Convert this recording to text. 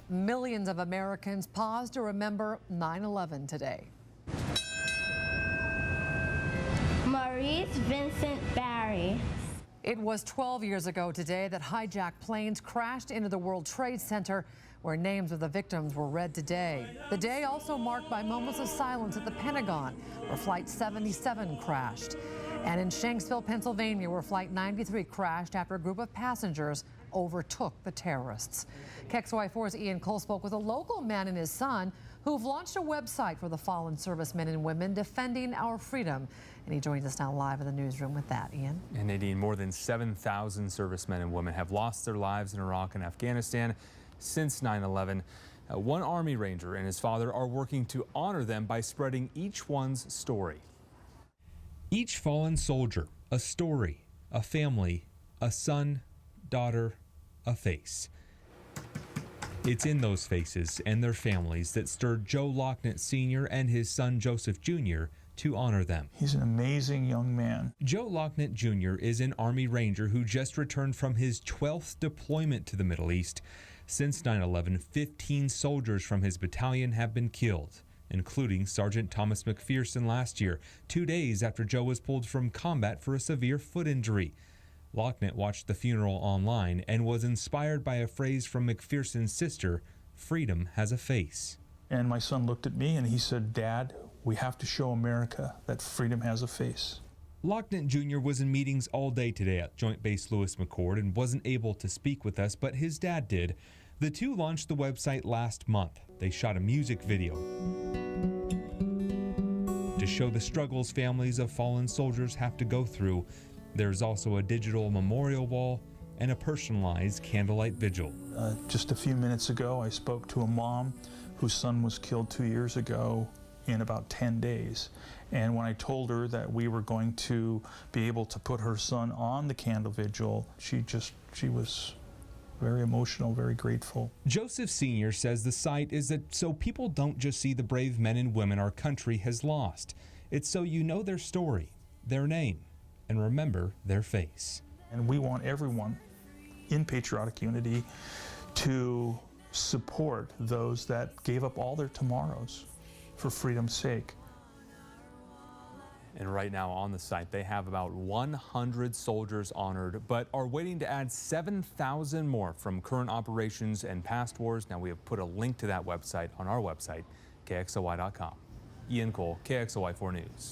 Millions of Americans pause to remember 9/11 today. Maurice Vincent Barry. It was 12 years ago today that hijacked planes crashed into the World Trade Center, where names of the victims were read today. The day also marked by moments of silence at the Pentagon, where Flight 77 crashed, and in Shanksville, Pennsylvania, where Flight 93 crashed after a group of passengers overtook the terrorists. KXLY4's Ian Cole spoke with a local man and his son who've launched a website for the fallen servicemen and women defending our freedom. And he joins us now live in the newsroom with that, Ian. And Nadine, more than 7,000 servicemen and women have lost their lives in Iraq and Afghanistan since 9/11. One Army Ranger and his father are working to honor them by spreading each one's story. Each fallen soldier, a story, a family, a son, daughter, a face. It's in those faces and their families that stirred Joe Locknett Sr. and his son Joseph Jr. to honor them. He's an amazing young man. Joe Locknett Jr. is an Army Ranger who just returned from his 12th deployment to the Middle East. Since 9/11, 15 soldiers from his battalion have been killed, including Sergeant Thomas McPherson last year, 2 days after Joe was pulled from combat for a severe foot injury. Locknett watched the funeral online and was inspired by a phrase from McPherson's sister, "Freedom has a face." And my son looked at me and he said, "Dad, we have to show America that freedom has a face." Locknett Jr. was in meetings all day today at Joint Base Lewis McChord and wasn't able to speak with us, but his dad did. The two launched the website last month. They shot a music video to show the struggles families of fallen soldiers have to go through. There's also a digital memorial wall and a personalized candlelight vigil. Just a few minutes ago, I spoke to a mom whose son was killed 2 years ago in about 10 days. And when I told her that we were going to be able to put her son on the candle vigil, she was very emotional, very grateful. Joseph Sr. says the site is that so people don't just see the brave men and women our country has lost. It's so you know their story, their name, and remember their face. And we want everyone in patriotic unity to support those that gave up all their tomorrows for freedom's sake. And right now on the site, they have about 100 soldiers honored, but are waiting to add 7,000 more from current operations and past wars. Now, we have put a link to that website on our website, KXLY.com. Ian Cole, KXLY4 News.